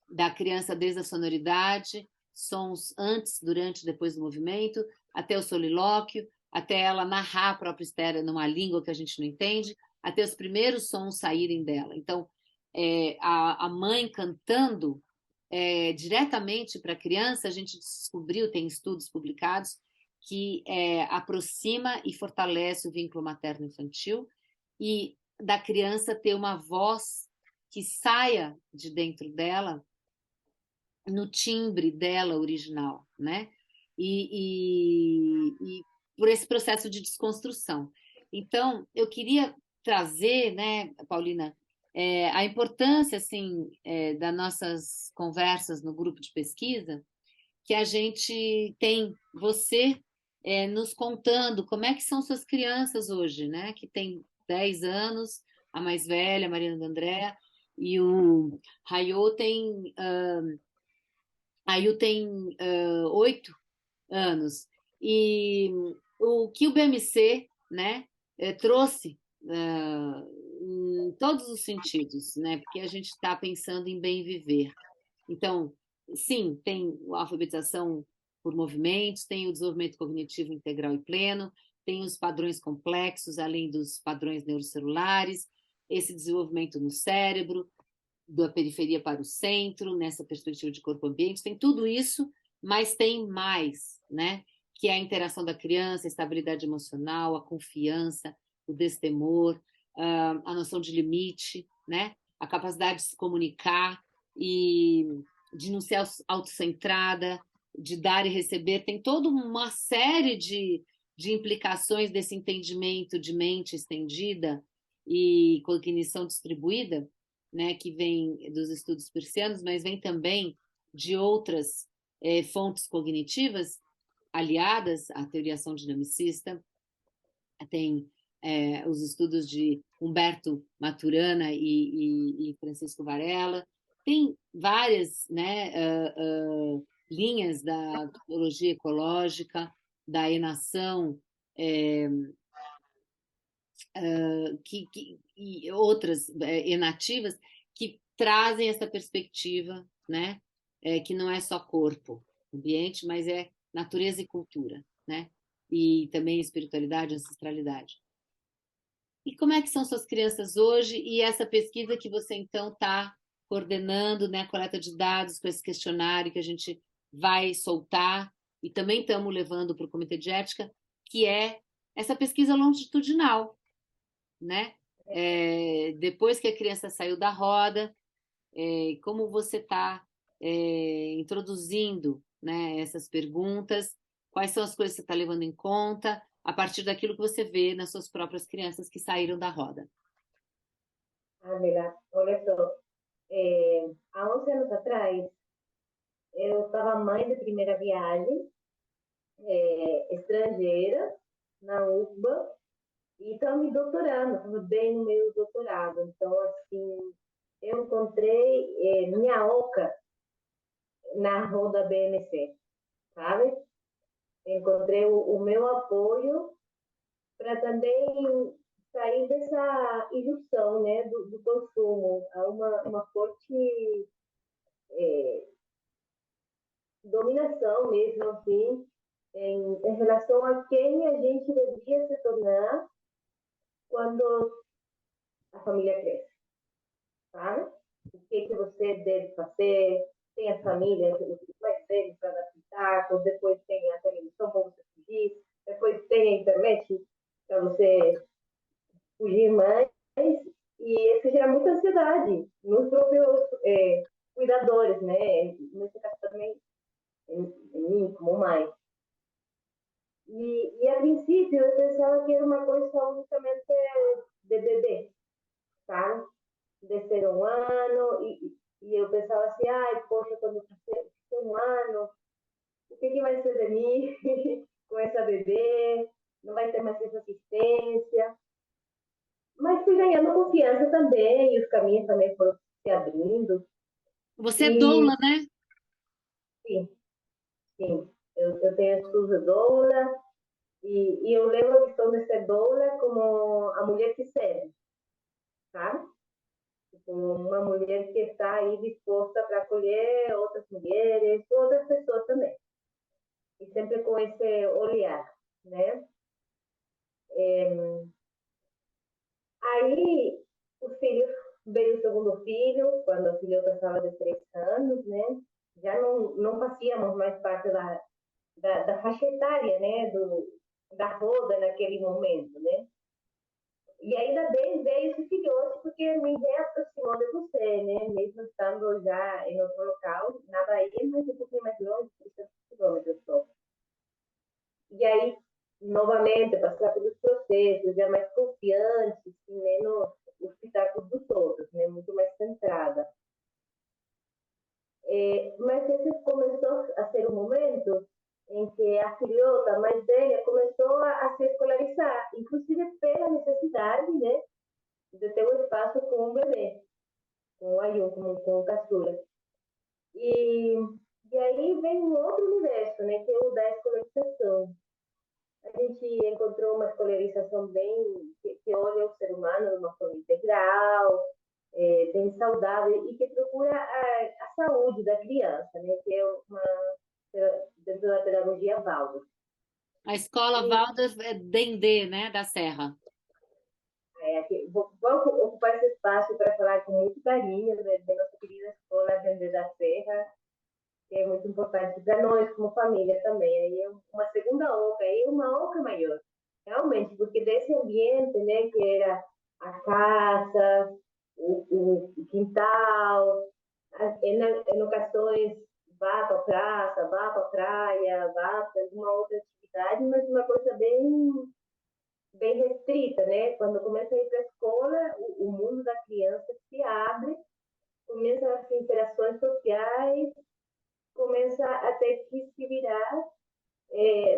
Da criança desde a sonoridade, sons antes, durante, depois do movimento, até o solilóquio, até ela narrar a própria história numa língua que a gente não entende, até os primeiros sons saírem dela. Então, a mãe cantando diretamente para a criança, a gente descobriu, tem estudos publicados, que aproxima e fortalece o vínculo materno-infantil e da criança ter uma voz que saia de dentro dela no timbre dela original, né? E por esse processo de desconstrução. Então, eu queria trazer, né, Paulina, a importância assim das nossas conversas no grupo de pesquisa, que a gente tem você nos contando como é que são suas crianças hoje, né? Que tem 10 anos, a mais velha, a Mariana da Andréa, e o Raiô tem Aí eu tenho 8 anos. E o que o BMC, né, trouxe em todos os sentidos, né, porque a gente está pensando em bem viver. Então, sim, tem a alfabetização por movimentos, tem o desenvolvimento cognitivo integral e pleno, tem os padrões complexos, além dos padrões neurocelulares, esse desenvolvimento no cérebro, da periferia para o centro, nessa perspectiva de corpo-ambiente, tem tudo isso, mas tem mais, né? Que é a interação da criança, a estabilidade emocional, a confiança, o destemor, a noção de limite, né? A capacidade de se comunicar e de não ser autocentrada, de dar e receber. Tem toda uma série de implicações desse entendimento de mente estendida e cognição distribuída, né, que vem dos estudos persianos, mas vem também de outras fontes cognitivas aliadas à teoria ação dinamicista. Tem os estudos de Humberto Maturana e Francisco Varela. Tem várias, né, linhas da topologia ecológica, da enação, e outras enativas que trazem essa perspectiva, né? Que não é só corpo, ambiente, mas é natureza e cultura, né? E também espiritualidade, ancestralidade. E como é que são suas crianças hoje? E essa pesquisa que você então está coordenando, né? A coleta de dados com esse questionário que a gente vai soltar e também estamos levando para o Comitê de Ética, que é essa pesquisa longitudinal, né? Depois que a criança saiu da roda, como você está introduzindo, né, essas perguntas, quais são as coisas que você está levando em conta a partir daquilo que você vê nas suas próprias crianças que saíram da roda. Mira, olha só, há 11 anos atrás, eu estava mãe de primeira viagem estrangeira na UFBA e estava me doutorando, estava bem no meu doutorado. Então, assim, eu encontrei minha oca na roda BMC, sabe? Encontrei o meu apoio para também sair dessa ilusão, né, do consumo. Há uma forte dominação mesmo, assim, em relação a quem a gente devia se tornar quando a família cresce, sabe? O que você deve fazer, tem a família, os mais velhos para adaptar, depois tem a televisão para você fugir, depois tem a internet para você fugir mais, e isso gera muita ansiedade nos próprios cuidadores, né? Nesse caso também, em mim, como mãe. E a princípio eu pensava que era uma coisa unicamente de bebê, sabe? De ser um ano, e eu pensava assim, ai, poxa, quando for um ano, o que vai ser de mim com essa bebê? Não vai ter mais essa assistência. Mas fui ganhando confiança também, e os caminhos também foram se abrindo. Você é E doula, né? sim, sim, eu tenho estudos de doula, e eu levo a questão de ser doula como a mulher que serve, sabe? Como uma mulher que está aí disposta para acolher outras mulheres, outras pessoas também. E sempre com esse olhar, né? Aí, os filhos, veio o segundo filho, quando a filhota estava de 3 anos, né? Já não fazíamos mais parte da faixa etária, né? Da roda naquele momento, né? E ainda bem veio esse filhote, porque me reaproximou de você, né? Mesmo estando já em outro local, na Bahia, mas um pouquinho mais longe, 300 quilômetros só. E aí, novamente, passar pelos processos, já mais confiante, menos os pitacos dos outros, né? Muito mais centrada. Mas esse começou a ser um momento em que a filhota mais velha começou a se escolarizar, inclusive pela necessidade, né, de ter um espaço com um bebê, com o Ayun, com o caçula. E, e aí vem um outro universo, né, que é o da escolarização. A gente encontrou uma escolarização que olha o ser humano de uma forma integral, bem saudável e que procura a saúde da criança, né? Que é dentro da pedagogia Waldorf. A escola E Waldorf é Dendê, né? Da Serra. vou ocupar esse espaço para falar com muito carinho da nossa querida escola Vender da Serra, que é muito importante para nós como família também. Aí é uma segunda oca, aí uma oca maior, realmente, porque desse ambiente, né, que era a casa, o quintal, em ocasiões vá para a praça, vá para a praia, vá para alguma outra atividade, mas uma coisa bem restrita, né? Quando começa a ir para a escola, o mundo da criança se abre, começa as interações sociais, começa a ter que se virar.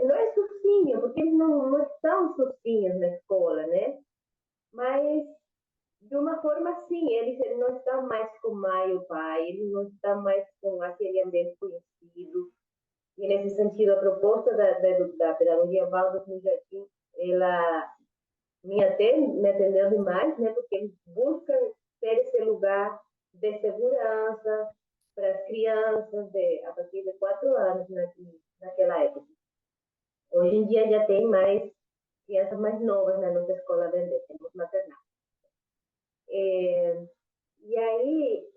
Não é sozinho, porque eles não estão sozinhos na escola, né? Mas, de uma forma assim, eles não estão mais com o mãe e o pai, eles não estão mais com aquele ambiente conhecido. E, nesse sentido, a proposta da pedagogia Waldorf no Jardim, ela me atendeu demais, né? Porque eles buscam ter esse lugar de segurança para as crianças a partir de 4 anos naquela época. Hoje em dia já tem mais crianças mais novas na nossa escola Dendê, temos maternal. E aí,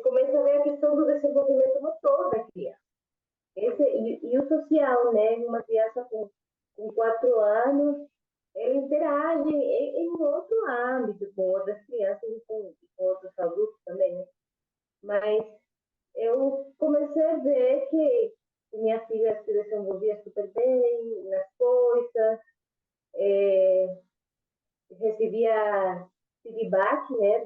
começa a ver a questão do desenvolvimento motor da criança. E o social, né? Uma criança com 4 anos, ele interage em outro âmbito, com outras crianças e com outros adultos também, né? Mas eu comecei a ver que minha filha se desenvolvia super bem nas coisas, recebia feedback, né,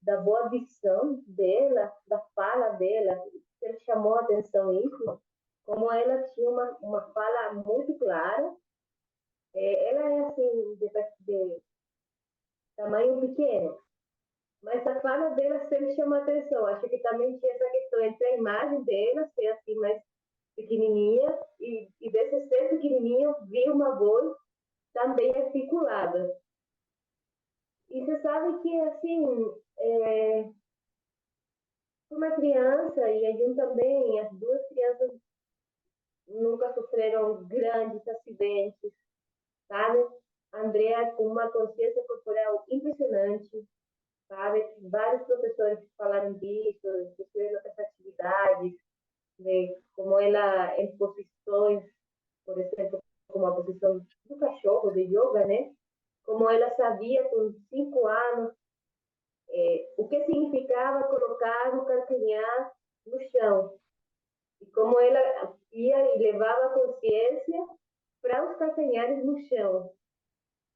da boa dicção dela, da fala dela, sempre chamou a atenção isso, como ela tinha uma fala muito clara. Ela é assim, de tamanho pequeno, mas a fala dela sempre chama atenção. Acho que também tinha essa questão entre a imagem dela ser assim mais pequenininha e desse ser pequenininho vir uma voz também articulada. E você sabe que, assim, uma criança e a Jun também, as duas crianças nunca sofreram grandes acidentes, sabe? A Andrea com uma consciência corporal impressionante, sabe? Vários professores falaram disso, de outras atividades, de como ela, em posições, por exemplo, como a posição do cachorro, de yoga, né? Como ela sabia com 5 anos o que significava colocar o calcanhar no chão. E como ela ia e levava a consciência para os calcanhares no chão,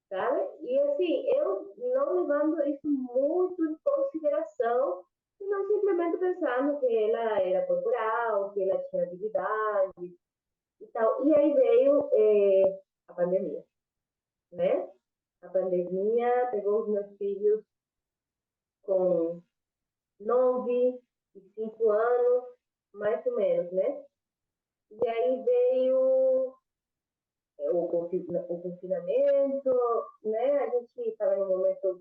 sabe? E assim, eu não levando isso muito em consideração, e não simplesmente pensando que ela era corporal, que ela tinha habilidade e tal. E aí veio a pandemia, né? A pandemia pegou os meus filhos com 9 e 5 anos, mais ou menos, né? E aí veio o confinamento, né? A gente estava num momento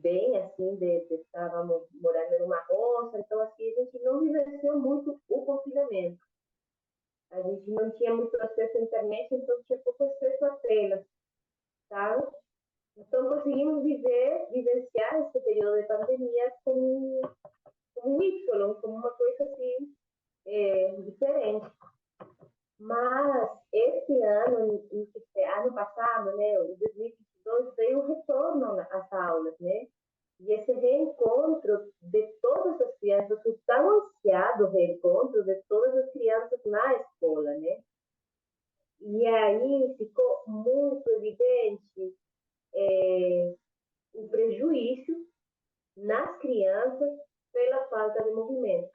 bem assim, estávamos morando numa roça, então assim, a gente não vivenciou muito o confinamento. A gente não tinha muito acesso à internet, então tinha pouco acesso a telas, sabe? Então conseguimos vivenciar esse período de pandemia como um Y, como uma coisa assim, diferente. Mas esse ano passado, né, o 2022, veio o retorno às aulas, né? E esse reencontro de todas as crianças, o tão ansiado reencontro de todas as crianças na escola, né? E aí ficou muito evidente o prejuízo nas crianças pela falta de movimento,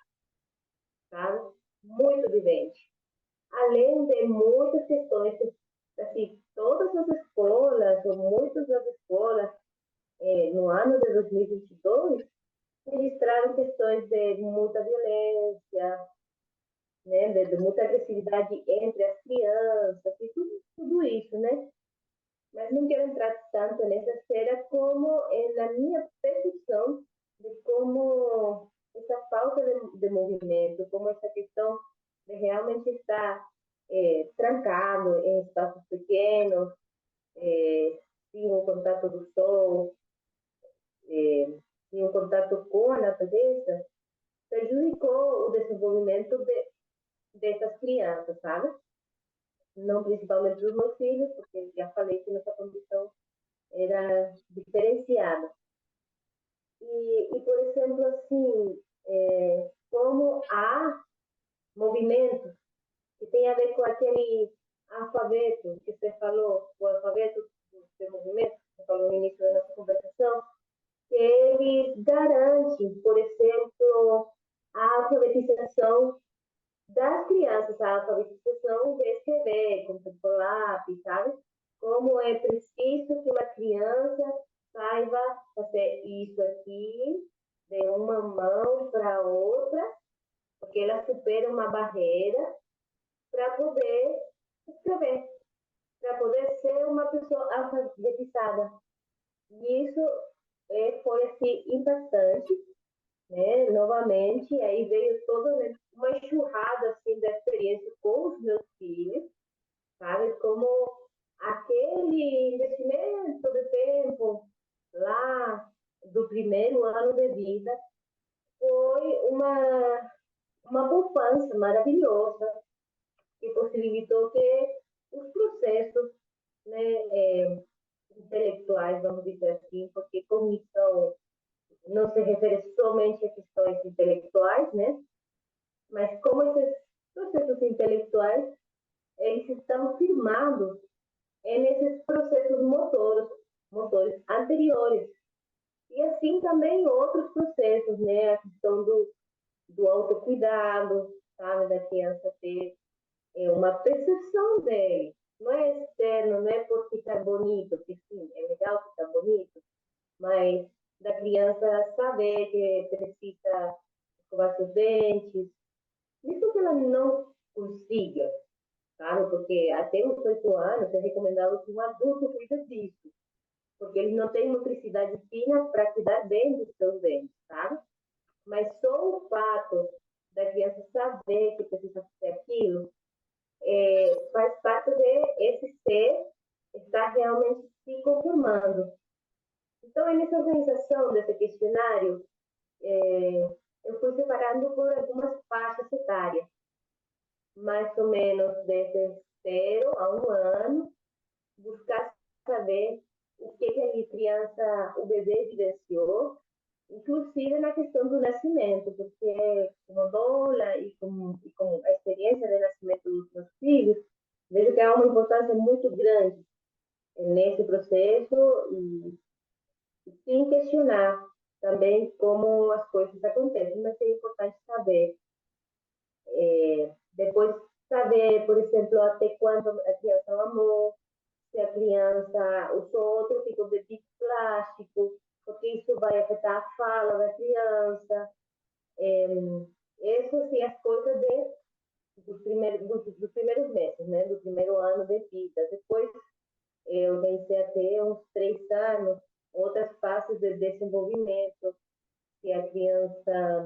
sabe? Muito evidente. Além de muitas questões, assim, todas as escolas, ou muitas das escolas, no ano de 2022, registraram questões de muita violência, né, de muita agressividade entre as crianças, e tudo isso, né? Mas não quero entrar tanto nessa esfera como na minha percepção de como essa falta de movimento, como essa questão de realmente estar trancado em espaços pequenos, sem o contato do sol, sem o contato com a natureza, prejudicou o desenvolvimento dessas crianças, sabe? Não principalmente dos meus filhos, porque já falei que nossa condição era diferenciada. Por exemplo, assim, como há movimentos que tem a ver com aquele alfabeto que você falou, o alfabeto do movimento, que você falou no início da nossa conversação, que eles garantem, por exemplo, a alfabetização das crianças, a alfabetização de escrever, com o lápis, sabe? Como é preciso que uma criança saiba fazer isso aqui, de uma mão para outra, porque ela supera uma barreira para poder escrever, para poder ser uma pessoa alfabetizada. E isso foi assim impactante, né? Novamente, aí veio toda uma enxurrada assim da experiência com os meus filhos, sabe? Como aquele investimento de tempo lá do primeiro ano de vida foi uma poupança maravilhosa que possibilitou que os processos, né, intelectuais, vamos dizer assim, porque cognição não se refere somente a questões intelectuais, né? Mas como esses processos intelectuais, eles estão firmados nesses processos motores anteriores. E assim também outros processos, né? A questão do autocuidado, sabe? Da criança ter é uma percepção dele, não é externo, não é por ficar bonito, que sim, é legal ficar bonito, mas da criança saber que precisa escovar seus dentes, mesmo que ela não consiga, sabe? Porque até os 8 anos é recomendado que um adulto cuide disso, porque eles não têm motricidade fina para cuidar bem dos seus dentes, sabe? Mas só o fato da criança saber que precisa fazer aquilo faz parte de esse ser estar realmente se conformando. Então, nessa organização desse questionário, eu fui separando por algumas faixas etárias, mais ou menos desde 0 a 1 ano, buscar saber o que a criança, o bebê vivenciou, inclusive na questão do nascimento, porque como doula e com a experiência de nascimento dos meus filhos, vejo que há uma importância muito grande nesse processo e sem questionar também como as coisas acontecem, mas é importante saber. Depois, saber, por exemplo, até quando a criança amou, se a criança usou outro tipo de plástico, porque isso vai afetar a fala da criança. Essas são as coisas dos primeiros meses, né? Do primeiro ano de vida. Depois, eu pensei até uns 3 anos, outras fases de desenvolvimento, que a criança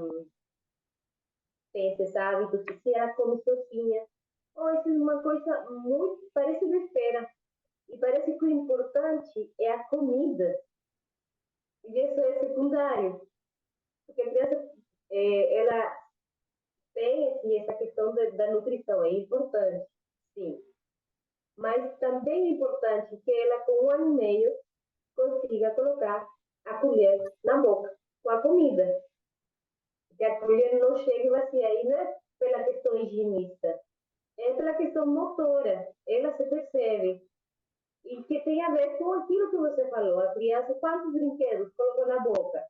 tem esses hábitos, se ela come sozinha. Oh, isso é uma coisa muito, parece besteira. E parece que o importante é a comida. E isso é secundário. Porque a criança, ela tem assim, essa questão da nutrição, é importante, sim. Mas também é importante que ela, com 1 ano e meio, consiga colocar a colher na boca com a comida. Que a colher não chegue vazia. E não é pela questão higienista, é pela questão motora. Ela se percebe. E que tem a ver com aquilo que você falou. A criança, quantos brinquedos colocou na boca?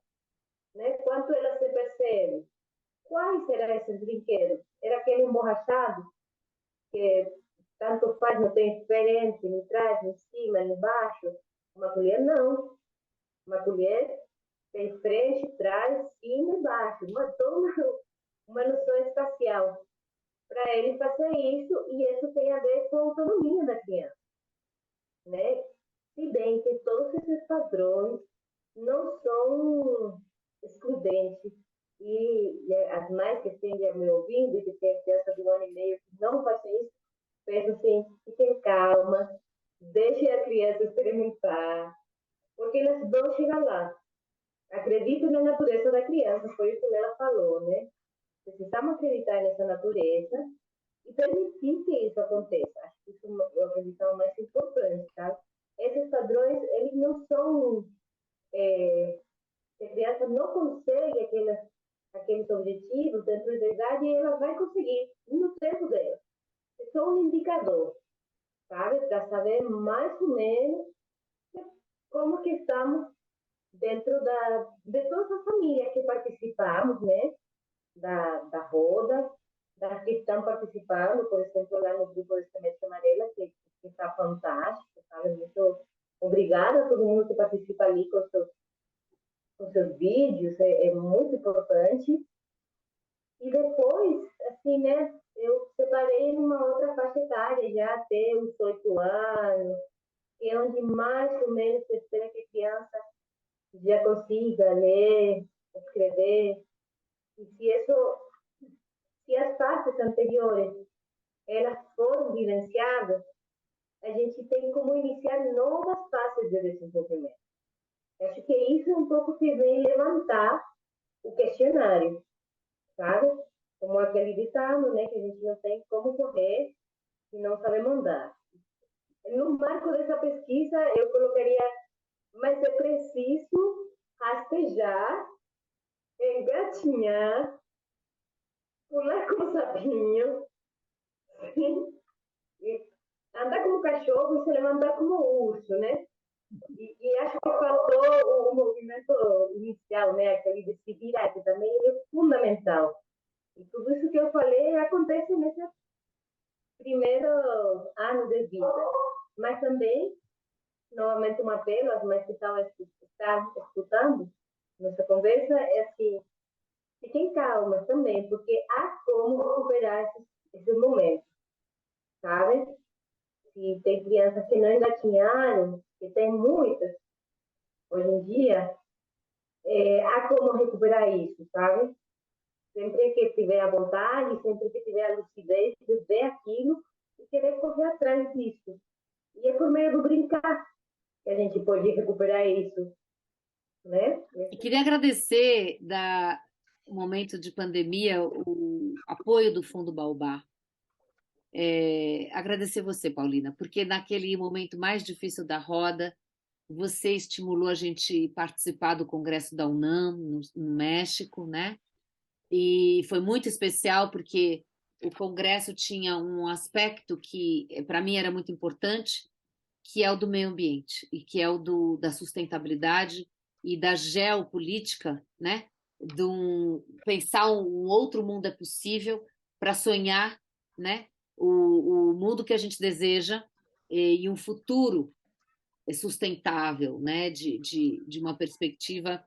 Né? Quanto ela se percebe? Quais serão esses brinquedos? Era aquele emborrachado, que tanto faz, não tem diferente, nem trás, nem cima, nem baixo? Uma colher, não. Uma colher tem frente, trás, cima e baixo. Toda uma noção espacial para ele fazer isso, e isso tem a ver com a autonomia da criança, né? Se bem que todos esses padrões não são excludentes, e as mães que estejam me ouvindo e que têm criança de 1 ano e meio que não fazem isso, peço assim, fiquem calma, deixem a criança experimentar, porque elas vão chegar lá. Acredito na natureza da criança, foi o que ela falou, né? Precisamos acreditar nessa natureza e permitir que isso aconteça. Acho que isso é a condição mais importante, tá? Esses padrões, eles não são... se a criança não consegue aqueles objetivos dentro da idade, ela vai conseguir no tempo dela. É só um indicador, sabe? Para saber mais ou menos como que estamos dentro de todas as famílias que participamos, né? Da roda, das que estão participando, por exemplo, lá no grupo de Semestre Amarela, que está fantástico, sabe? Muito obrigada a todo mundo que participa ali com seus vídeos, é muito importante. E depois, assim, né, eu separei numa outra faixa etária, já até os 8 anos, que é onde mais ou menos se espera que a criança já consiga ler, escrever. E se as fases anteriores elas foram vivenciadas, a gente tem como iniciar novas fases de desenvolvimento. Acho que isso é um pouco que vem levantar o questionário, sabe? Como aquele ditado, né, que a gente não tem como correr e não sabe mandar. No marco dessa pesquisa, eu colocaria, mas é preciso rastejar, engatinhar, pular com o sapinho, e andar como cachorro e se levantar como urso, né? E acho que faltou o movimento inicial, né? Aquele de se virar, que também é fundamental. E tudo isso que eu falei acontece nessas primeiros anos de vida. Mas também, novamente, um apelo às mães que estão escutando nossa conversa é assim, fiquem calmas também, porque há como recuperar esses momentos, sabe? Se tem crianças que não engatinharam, que tem muitas, hoje em dia, há como recuperar isso, sabe? Sempre que tiver a vontade, sempre que tiver a lucidez de ver aquilo e querer correr atrás disso. E é por meio do brincar que a gente pode recuperar isso, né? E queria agradecer no momento de pandemia o apoio do Fundo Baobá. Agradecer você, Paulina, porque naquele momento mais difícil da roda, você estimulou a gente participar do Congresso da UNAM, no México, né? E foi muito especial porque o Congresso tinha um aspecto que, para mim, era muito importante, que é o do meio ambiente e que é o da sustentabilidade e da geopolítica, né? Pensar um outro mundo é possível para sonhar, né? O mundo que a gente deseja e um futuro sustentável, né? De uma perspectiva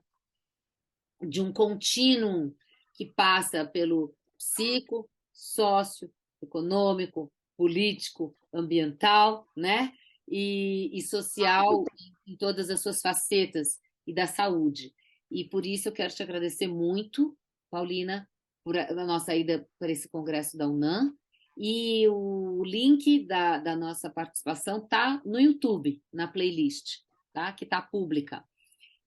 de um contínuo que passa pelo psico, sócio, econômico, político, ambiental, né? E social em todas as suas facetas e da saúde. E por isso eu quero te agradecer muito, Paulina, por a nossa ida para esse congresso da UNAM. E o link da nossa participação está no YouTube, na playlist, tá? Que está pública.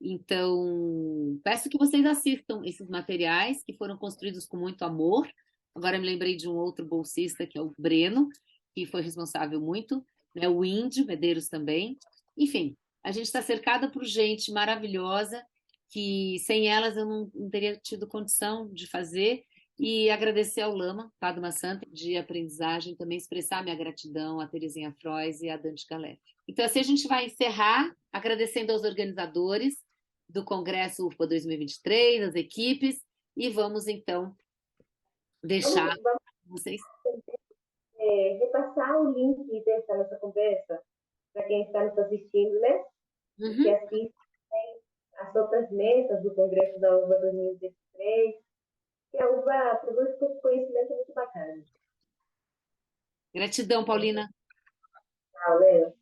Então, peço que vocês assistam esses materiais que foram construídos com muito amor. Agora me lembrei de um outro bolsista, que é o Breno, que foi responsável muito, né? O Índio Medeiros também. Enfim, a gente está cercada por gente maravilhosa que sem elas eu não teria tido condição de fazer. E agradecer ao Lama, Padma Santa, de aprendizagem, também expressar minha gratidão a Terezinha Frois e a Dante Galef. Então, assim a gente vai encerrar agradecendo aos organizadores do Congresso UFPA 2023, as equipes, e vamos então deixar Vamos vocês. repassar o link dessa nossa conversa para quem está nos assistindo, né? E que Uhum. assiste as outras mesas do Congresso da UVA 2023, que a UVA produz conhecimento muito bacana. Gratidão, Paulina. Tá, Léo?